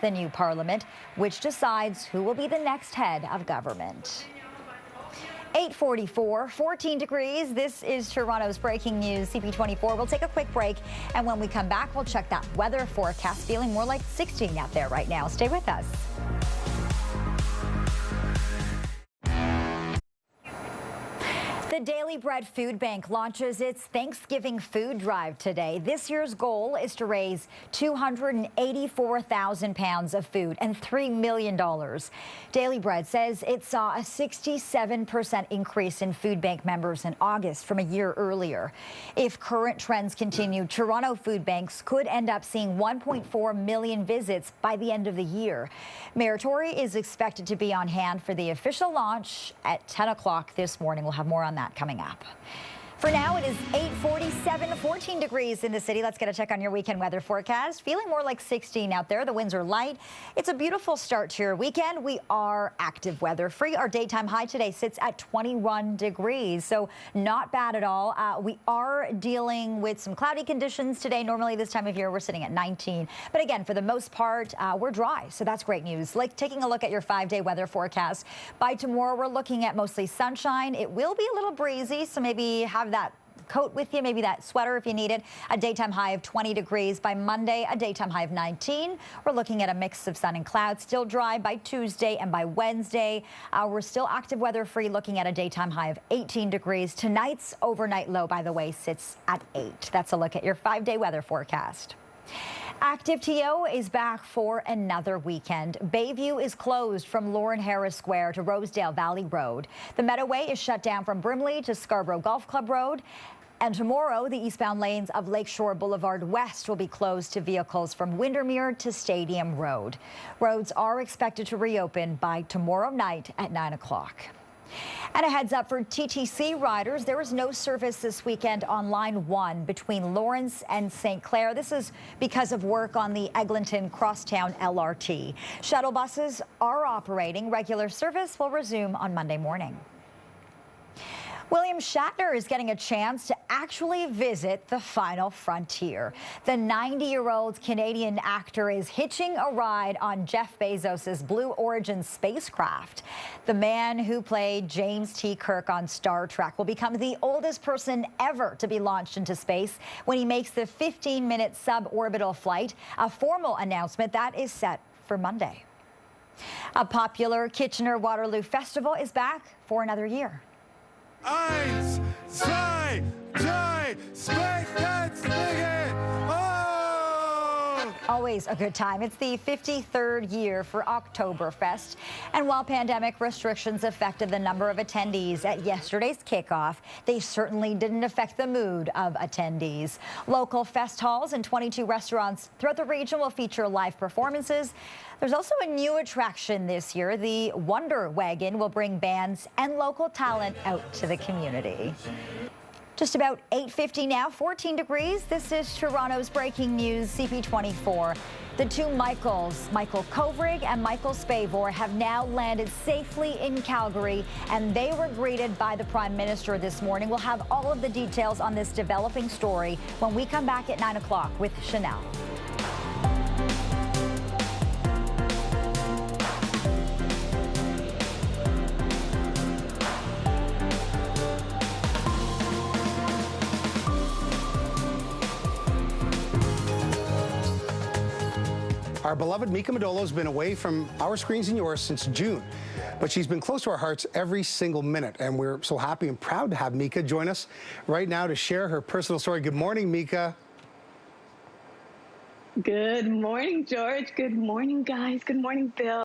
the new parliament, which decides who will be the next head of government. 8:44, 14 degrees. This is Toronto's breaking news, CP24. We'll take a quick break, and when we come back, we'll check that weather forecast. Feeling more like 16 out there right now. Stay with us. The Daily Bread Food Bank launches its Thanksgiving food drive today. This year's goal is to raise 284,000 pounds of food and $3 million. Daily Bread says it saw a 67% increase in food bank members in August from a year earlier. If current trends continue, Toronto food banks could end up seeing 1.4 million visits by the end of the year. Mayor Tory is expected to be on hand for the official launch at 10 o'clock this morning. We'll have more on that coming up. For now, it is 8:47, 14 degrees in the city. Let's get a check on your weekend weather forecast. Feeling more like 16 out there. The winds are light. It's a beautiful start to your weekend. We are active weather free. Our daytime high today sits at 21 degrees, so not bad at all. We are dealing with some cloudy conditions today. Normally this time of year, we're sitting at 19. But again, for the most part, we're dry, so that's great news. Like taking a look at your 5-day weather forecast. By tomorrow, we're looking at mostly sunshine. It will be a little breezy, so maybe have that coat with you, maybe that sweater if you need it. A daytime high of 20 degrees by Monday, a daytime high of 19. We're looking at a mix of sun and clouds, still dry by Tuesday, and by Wednesday, we're still active weather free, looking at a daytime high of 18 degrees. Tonight's overnight low, by the way, sits at 8. That's a look at your 5-day weather forecast. Active TO is back for another weekend. Bayview is closed from Lauren Harris Square to Rosedale Valley Road. The Meadoway is shut down from Brimley to Scarborough Golf Club Road. And tomorrow, the eastbound lanes of Lakeshore Boulevard West will be closed to vehicles from Windermere to Stadium Road. Roads are expected to reopen by tomorrow night at 9 o'clock. And a heads up for TTC riders, there is no service this weekend on Line 1 between Lawrence and St. Clair. This is because of work on the Eglinton Crosstown LRT. Shuttle buses are operating. Regular service will resume on Monday morning. William Shatner is getting a chance to actually visit the final frontier. The 90-year-old Canadian actor is hitching a ride on Jeff Bezos' Blue Origin spacecraft. The man who played James T. Kirk on Star Trek will become the oldest person ever to be launched into space when he makes the 15-minute suborbital flight. A formal announcement that is set for Monday. A popular Kitchener-Waterloo festival is back for another year. 1, 2, 3, oh! Always a good time. It's the 53rd year for Oktoberfest. And while pandemic restrictions affected the number of attendees at yesterday's kickoff, they certainly didn't affect the mood of attendees. Local fest halls and 22 restaurants throughout the region will feature live performances. There's also a new attraction this year. The Wonder Wagon will bring bands and local talent out to the community. Just about 8:50 now, 14 degrees. This is Toronto's breaking news, CP24. The two Michaels, Michael Kovrig and Michael Spavor, have now landed safely in Calgary, and they were greeted by the Prime Minister this morning. We'll have all of the details on this developing story when we come back at 9 o'clock with Chanel. Our beloved Mika Modolo has been away from our screens and yours since June, but she's been close to our hearts every single minute, and we're so happy and proud to have Mika join us right now to share her personal story. Good morning, Mika. Good morning, George. Good morning, guys. Good morning, Bill.